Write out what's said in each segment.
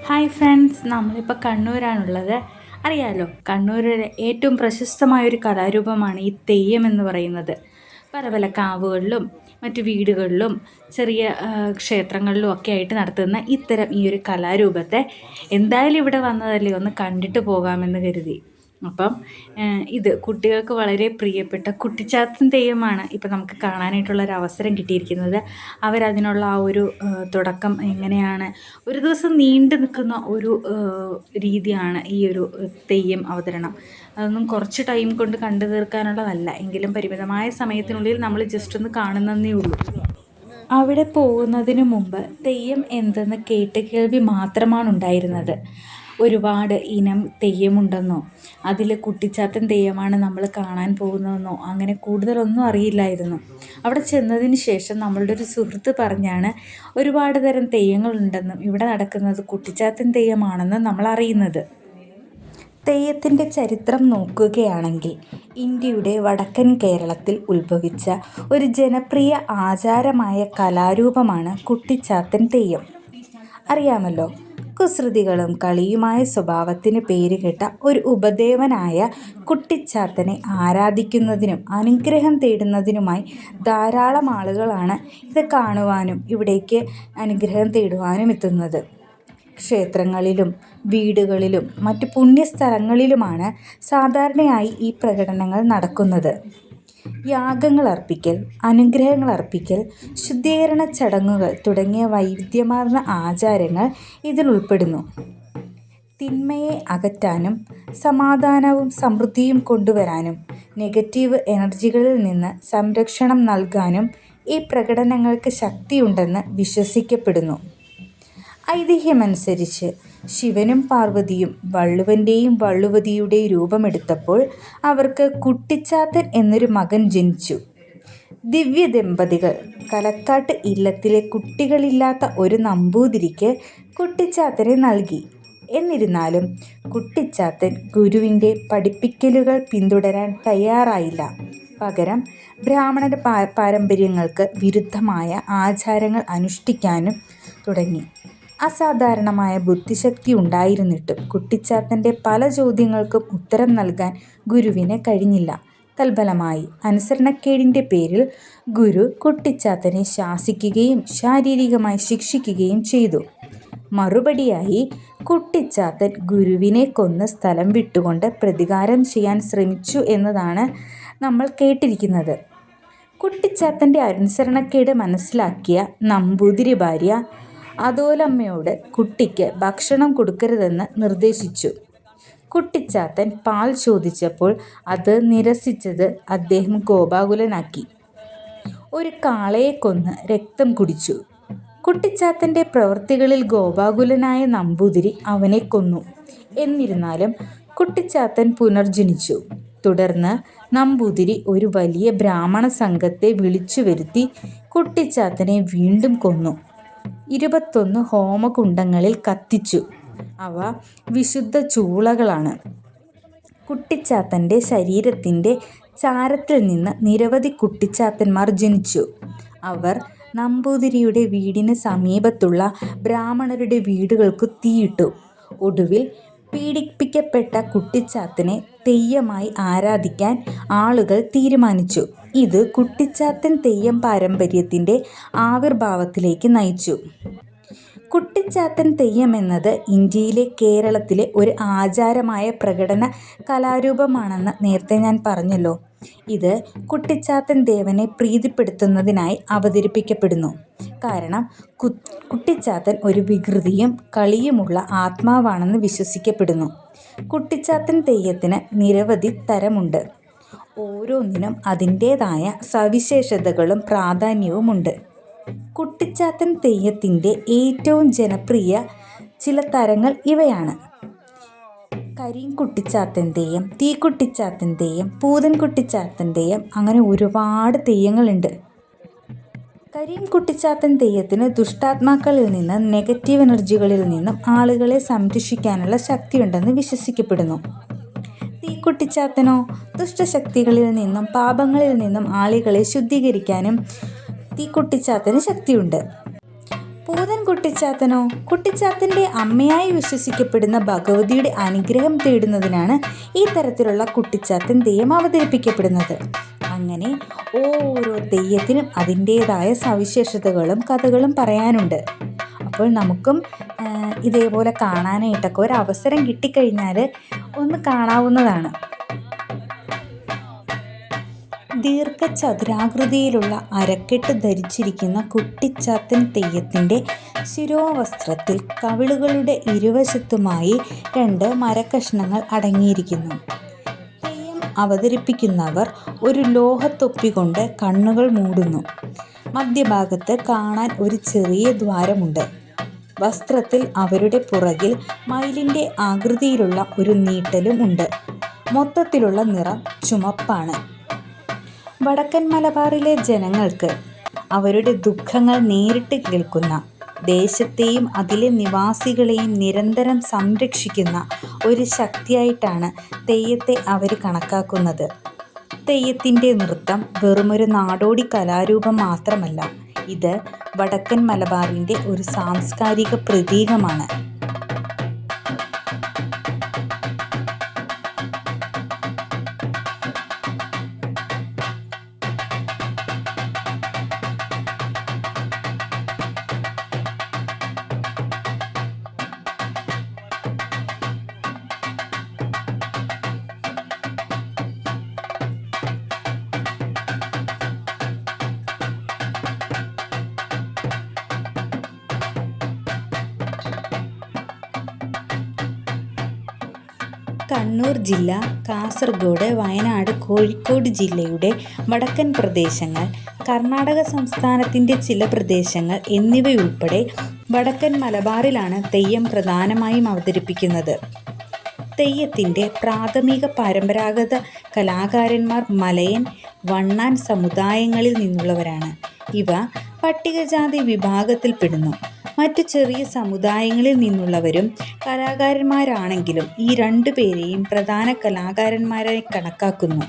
Hi friends, നമ്മളിപ്പോൾ കണ്ണൂരാണുള്ളത്. അറിയാലോ, കണ്ണൂരിലെ ഏറ്റവും പ്രശസ്തമായൊരു കലാരൂപമാണ് ഈ തെയ്യം എന്ന് പറയുന്നത്. പല പല കാവുകളിലും മറ്റു വീടുകളിലും ചെറിയ ക്ഷേത്രങ്ങളിലും ഒക്കെ ആയിട്ട് നടത്തുന്ന ഇത്തരം ഈ ഒരു കലാരൂപത്തെ എന്തായാലും ഇവിടെ വന്നതല്ലേ, ഒന്ന് കണ്ടിട്ട് പോകാമെന്ന് കരുതി. അപ്പം ഇത് കുട്ടികൾക്ക് വളരെ പ്രിയപ്പെട്ട കുട്ടിച്ചാത്തൻ തെയ്യമാണ് ഇപ്പം നമുക്ക് കാണാനായിട്ടുള്ളൊരു അവസരം കിട്ടിയിരിക്കുന്നത്. അവരതിനുള്ള ആ ഒരു തുടക്കം എങ്ങനെയാണ്, ഒരു ദിവസം നീണ്ടു നിൽക്കുന്ന ഒരു രീതിയാണ് ഈ ഒരു തെയ്യം അവതരണം. അതൊന്നും കുറച്ച് ടൈം കൊണ്ട് കണ്ടു തീർക്കാനുള്ളതല്ല, എങ്കിലും പരിമിതമായ സമയത്തിനുള്ളിൽ നമ്മൾ ജസ്റ്റ് ഒന്ന് കാണുന്നതേ ഉള്ളൂ. അവിടെ പോകുന്നതിന് മുമ്പ് തെയ്യം എന്തെന്ന് കേൾവി മാത്രമാണ് ഉണ്ടായിരുന്നത്. ഒരുപാട് ഇനം തെയ്യമുണ്ടെന്നോ അതിൽ കുട്ടിച്ചാത്തൻ തെയ്യമാണ് നമ്മൾ കാണാൻ പോകുന്നതെന്നോ അങ്ങനെ കൂടുതലൊന്നും അറിയില്ലായിരുന്നു. അവിടെ ചെന്നതിന് ശേഷം നമ്മളുടെ ഒരു സുഹൃത്ത് പറഞ്ഞാണ് ഒരുപാട് തരം തെയ്യങ്ങളുണ്ടെന്നും ഇവിടെ നടക്കുന്നത് കുട്ടിച്ചാത്തൻ തെയ്യമാണെന്നും നമ്മൾ അറിയുന്നത്. തെയ്യത്തിൻ്റെ ചരിത്രം നോക്കുകയാണെങ്കിൽ ഇന്ത്യയുടെ വടക്കൻ കേരളത്തിൽ ഉത്ഭവിച്ച ഒരു ജനപ്രിയ ആചാരമായ കലാരൂപമാണ് കുട്ടിച്ചാത്തൻ തെയ്യം. അറിയാമല്ലോ, കുസൃതികളും കളിയുമായ സ്വഭാവത്തിന് പേരുകേട്ട ഒരു ഉപദേവനായ കുട്ടിച്ചാത്തനെ ആരാധിക്കുന്നതിനും അനുഗ്രഹം തേടുന്നതിനുമായി ധാരാളം ആളുകളാണ് ഇത് കാണുവാനും ഇവിടേക്ക് അനുഗ്രഹം തേടുവാനും എത്തുന്നത്. ക്ഷേത്രങ്ങളിലും വീടുകളിലും മറ്റ് പുണ്യസ്ഥലങ്ങളിലുമാണ് സാധാരണയായി ഈ പ്രകടനങ്ങൾ നടക്കുന്നത്. യാഗങ്ങൾ അർപ്പിക്കൽ, അനുഗ്രഹങ്ങൾ അർപ്പിക്കൽ, ശുദ്ധീകരണ ചടങ്ങുകൾ തുടങ്ങിയ വൈവിധ്യമാർന്ന ആചാരങ്ങൾ ഇതിൽ ഉൾപ്പെടുന്നു. തിന്മയെ അകറ്റാനും സമാധാനവും സമൃദ്ധിയും കൊണ്ടുവരാനും നെഗറ്റീവ് എനർജികളിൽ നിന്ന് സംരക്ഷണം നൽകാനും ഈ പ്രകടനങ്ങൾക്ക് ശക്തിയുണ്ടെന്ന് വിശ്വസിക്കപ്പെടുന്നു. ഐതിഹ്യമനുസരിച്ച് ശിവനും പാർവതിയും വള്ളുവൻ്റെയും വള്ളുവതിയുടെയും രൂപമെടുത്തപ്പോൾ അവർക്ക് കുട്ടിച്ചാത്തൻ എന്നൊരു മകൻ ജനിച്ചു. ദിവ്യ ദമ്പതികൾ കലക്കാട്ട് ഇല്ലത്തിലെ കുട്ടികളില്ലാത്ത ഒരു നമ്പൂതിരിക്ക് കുട്ടിച്ചാത്തനെ നൽകി. എന്നിരുന്നാലും കുട്ടിച്ചാത്തൻ ഗുരുവിൻ്റെ പഠിപ്പിക്കലുകൾ പിന്തുടരാൻ തയ്യാറായില്ല. പകരം ബ്രാഹ്മണ പാരമ്പര്യങ്ങൾക്ക് വിരുദ്ധമായ ആചാരങ്ങൾ അനുഷ്ഠിക്കാനും തുടങ്ങി. അസാധാരണമായ ബുദ്ധിശക്തി ഉണ്ടായിരുന്നിട്ടും കുട്ടിച്ചാത്തൻ്റെ പല ചോദ്യങ്ങൾക്കും ഉത്തരം നൽകാൻ ഗുരുവിന് കഴിഞ്ഞില്ല. തൽഫലമായി അനുസരണക്കേടിൻ്റെ പേരിൽ ഗുരു കുട്ടിച്ചാത്തനെ ശാസിക്കുകയും ശാരീരികമായി ശിക്ഷിക്കുകയും ചെയ്തു. മറുപടിയായി കുട്ടിച്ചാത്തൻ ഗുരുവിനെ കൊന്ന് സ്ഥലം വിട്ടുകൊണ്ട് പ്രതികാരം ചെയ്യാൻ ശ്രമിച്ചു എന്നതാണ് നമ്മൾ കേട്ടിരിക്കുന്നത്. കുട്ടിച്ചാത്തൻ്റെ അനുസരണക്കേട് മനസ്സിലാക്കിയ നമ്പൂതിരി ഭാര്യ അതോലമ്മയോട് കുട്ടിക്ക് ഭക്ഷണം കൊടുക്കരുതെന്ന് നിർദ്ദേശിച്ചു. കുട്ടിച്ചാത്തൻ പാൽ ചോദിച്ചപ്പോൾ അത് നിരസിച്ചത് അദ്ദേഹം കോപാകുലനാക്കി. ഒരു കാളയെ കൊന്ന് രക്തം കുടിച്ചു. കുട്ടിച്ചാത്തൻ്റെ പ്രവൃത്തികളിൽ കോപാകുലനായ നമ്പൂതിരി അവനെ കൊന്നു. എന്നിരുന്നാലും കുട്ടിച്ചാത്തൻ പുനർജനിച്ചു. തുടർന്ന് നമ്പൂതിരി ഒരു വലിയ ബ്രാഹ്മണ സംഘത്തെ വിളിച്ചു വരുത്തി കുട്ടിച്ചാത്തനെ വീണ്ടും കൊന്നു. 21 ഹോമകുണ്ടങ്ങളിൽ കത്തിച്ചു. അവ വിശുദ്ധ ചൂളകളാണ്. കുട്ടിച്ചാത്തൻ്റെ ശരീരത്തിൻ്റെ ചാരത്തിൽ നിന്ന് നിരവധി കുട്ടിച്ചാത്തന്മാർ ജനിച്ചു. അവർ നമ്പൂതിരിയുടെ വീടിന് സമീപത്തുള്ള ബ്രാഹ്മണരുടെ വീടുകൾക്ക് തീയിട്ടു. ഒടുവിൽ പീഡിപ്പിക്കപ്പെട്ട കുട്ടിച്ചാത്തനെ തെയ്യമായി ആരാധിക്കാൻ ആളുകൾ തീരുമാനിച്ചു. ഇത് കുട്ടിച്ചാത്തൻ തെയ്യം പാരമ്പര്യത്തിൻ്റെ ആവിർഭാവത്തിലേക്ക് നയിച്ചു. കുട്ടിച്ചാത്തൻ തെയ്യം എന്നത് ഇന്ത്യയിലെ കേരളത്തിലെ ഒരു ആചാരമായ പ്രകടന കലാരൂപമാണെന്ന് നേരത്തെ ഞാൻ പറഞ്ഞല്ലോ. ഇത് കുട്ടിച്ചാത്തൻ ദേവനെ പ്രീതിപ്പെടുത്തുന്നതിനായി അവതരിപ്പിക്കപ്പെടുന്നു. കാരണം കുട്ടിച്ചാത്തൻ ഒരു വികൃതിയും കളിയുമുള്ള ആത്മാവാണെന്ന് വിശ്വസിക്കപ്പെടുന്നു. കുട്ടിച്ചാത്തൻ തെയ്യത്തിന് നിരവധി തരമുണ്ട്. ഓരോന്നിനും അതിൻ്റേതായ സവിശേഷതകളും പ്രാധാന്യവുമുണ്ട്. കുട്ടിച്ചാത്തൻ തെയ്യത്തിൻ്റെ ഏറ്റവും ജനപ്രിയ ചില തരങ്ങൾ ഇവയാണ്: കരിങ്കുട്ടിച്ചാത്തൻ തെയ്യം, തീക്കുട്ടിച്ചാത്തൻ തെയ്യം, പൂതൻകുട്ടിച്ചാത്തൻ തെയ്യം, അങ്ങനെ ഒരുപാട് തെയ്യങ്ങളുണ്ട്. കരിങ്കുട്ടിച്ചാത്തൻ തെയ്യത്തിന് ദുഷ്ടാത്മാക്കളിൽ നിന്നും നെഗറ്റീവ് എനർജികളിൽ നിന്നും ആളുകളെ സംരക്ഷിക്കാനുള്ള ശക്തിയുണ്ടെന്ന് വിശ്വസിക്കപ്പെടുന്നു. തീക്കുട്ടിച്ചാത്തനോ ദുഷ്ടശക്തികളിൽ നിന്നും പാപങ്ങളിൽ നിന്നും ആളുകളെ ശുദ്ധീകരിക്കാനും തീക്കുട്ടിച്ചാത്തന് ശക്തിയുണ്ട്. പൂതൻ കുട്ടിച്ചാത്തനോ? കുട്ടിച്ചാത്തൻ്റെ അമ്മയായി വിശ്വസിക്കപ്പെടുന്ന ഭഗവതിയുടെ അനുഗ്രഹം തേടുന്നതിനാണ് ഈ തരത്തിലുള്ള കുട്ടിച്ചാത്തൻ തെയ്യം അവതരിപ്പിക്കപ്പെടുന്നത്. അങ്ങനെ ഓരോ തെയ്യത്തിനും അതിൻ്റേതായ സവിശേഷതകളും കഥകളും പറയാനുണ്ട്. അപ്പോൾ നമുക്കും ഇതേപോലെ കാണാനായിട്ടൊക്കെ ഒരവസരം കിട്ടിക്കഴിഞ്ഞാൽ ഒന്ന് കാണാവുന്നതാണ്. ദീർഘചതുരാകൃതിയിലുള്ള അരക്കെട്ട് ധരിച്ചിരിക്കുന്ന കുട്ടിച്ചാത്തൻ തെയ്യത്തിൻ്റെ ശിരോവസ്ത്രത്തിൽ കവിളുകളുടെ ഇരുവശത്തുമായി 2 മരക്കഷ്ണങ്ങൾ അടങ്ങിയിരിക്കുന്നു. തെയ്യം അവതരിപ്പിക്കുന്നവർ ഒരു ലോഹത്തൊപ്പി കൊണ്ട് കണ്ണുകൾ മൂടുന്നു. മധ്യഭാഗത്ത് കാണാൻ ഒരു ചെറിയ ദ്വാരമുണ്ട്. വസ്ത്രത്തിൽ അവരുടെ പുറകിൽ മയിലിൻ്റെ ആകൃതിയിലുള്ള ഒരു നീട്ടലും ഉണ്ട്. മൊത്തത്തിലുള്ള നിറം ചുമപ്പാണ്. വടക്കൻ മലബാറിലെ ജനങ്ങൾക്ക് അവരുടെ ദുഃഖങ്ങൾ നേരിട്ട് കേൾക്കുന്ന, ദേശത്തെയും അതിലെ നിവാസികളെയും നിരന്തരം സംരക്ഷിക്കുന്ന ഒരു ശക്തിയായിട്ടാണ് തെയ്യത്തെ അവർ കണക്കാക്കുന്നത്. തെയ്യത്തിൻ്റെ നൃത്തം വെറുമൊരു നാടോടി കലാരൂപം മാത്രമല്ല, ഇത് വടക്കൻ മലബാറിൻ്റെ ഒരു സാംസ്കാരിക പ്രതീകമാണ്. കണ്ണൂർ ജില്ല, കാസർഗോഡ്, വയനാട്, കോഴിക്കോട് ജില്ലയുടെ വടക്കൻ പ്രദേശങ്ങൾ, കർണാടക സംസ്ഥാനത്തിൻ്റെ ചില പ്രദേശങ്ങൾ എന്നിവയുൾപ്പെടെ വടക്കൻ മലബാറിലാണ് തെയ്യം പ്രധാനമായും അവതരിപ്പിക്കുന്നത്. തെയ്യത്തിൻ്റെ പ്രാഥമിക പരമ്പരാഗത കലാകാരന്മാർ മലയൻ, വണ്ണാൻ സമുദായങ്ങളിൽ നിന്നുള്ളവരാണ്. ഇവ പട്ടികജാതി വിഭാഗത്തിൽപ്പെടുന്നു. മറ്റു ചെറിയ സമുദായങ്ങളിൽ നിന്നുള്ളവരും കലാകാരന്മാരാണെങ്കിലും ഈ 2 പേരെയും പ്രധാന കലാകാരന്മാരായി കണക്കാക്കുന്നു.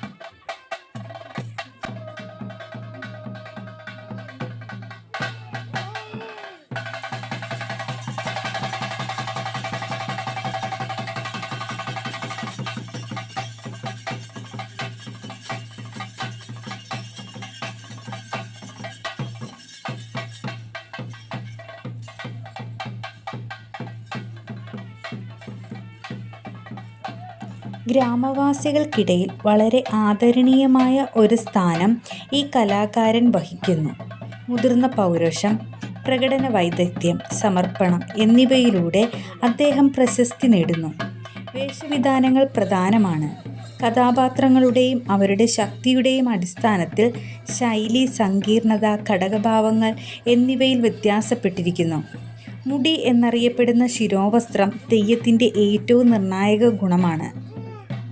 ഗ്രാമവാസികൾക്കിടയിൽ വളരെ ആദരണീയമായ ഒരു സ്ഥാനം ഈ കലാകാരൻ വഹിക്കുന്നു. മുതിർന്ന പൗരുഷം, പ്രകടന വൈദഗ്ധ്യം, സമർപ്പണം എന്നിവയിലൂടെ അദ്ദേഹം പ്രശസ്തി നേടുന്നു. വേഷവിധാനങ്ങൾ പ്രധാനമാണ്. കഥാപാത്രങ്ങളുടെയും അവരുടെ ശക്തിയുടെയും അടിസ്ഥാനത്തിൽ ശൈലി, സങ്കീർണത, ഘടകഭാവങ്ങൾ എന്നിവയിൽ വ്യത്യാസപ്പെട്ടിരിക്കുന്നു. മുടി എന്നറിയപ്പെടുന്ന ശിരോവസ്ത്രം തെയ്യത്തിൻ്റെ ഏറ്റവും നിർണായക ഗുണമാണ്.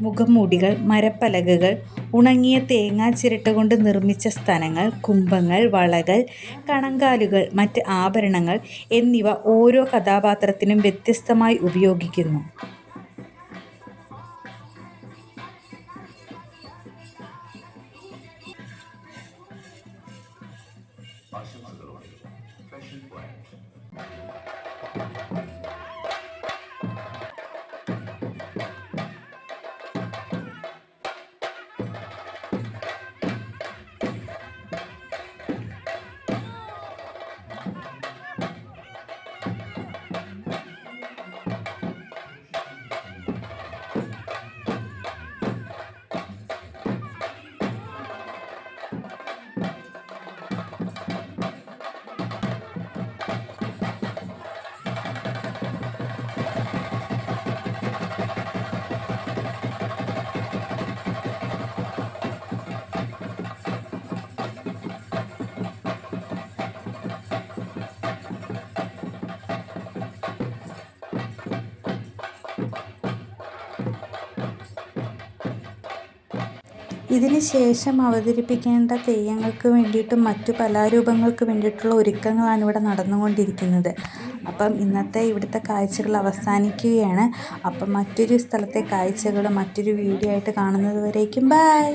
മുഖംമൂടികൾ, മരപ്പലകകൾ, ഉണങ്ങിയ തേങ്ങാച്ചിരട്ട കൊണ്ട് നിർമ്മിച്ച സ്തനങ്ങൾ, കുംഭങ്ങൾ, വളകൾ, കണങ്കാലുകൾ, മറ്റ് ആഭരണങ്ങൾ എന്നിവ ഓരോ കഥാപാത്രത്തിനും വ്യത്യസ്തമായി ഉപയോഗിക്കുന്നു. ഇതിന് ശേഷം അവതരിപ്പിക്കേണ്ട തെയ്യങ്ങൾക്ക് വേണ്ടിയിട്ടും മറ്റു കലാരൂപങ്ങൾക്ക് വേണ്ടിയിട്ടുള്ള ഒരുക്കങ്ങളാണ് ഇവിടെ നടന്നുകൊണ്ടിരിക്കുന്നത്. അപ്പം ഇന്നത്തെ ഇവിടുത്തെ കാഴ്ചകൾ അവസാനിക്കുകയാണ്. അപ്പം മറ്റൊരു സ്ഥലത്തെ കാഴ്ചകൾ മറ്റൊരു വീഡിയോ ആയിട്ട് കാണുന്നത് വരേക്കും ബൈ.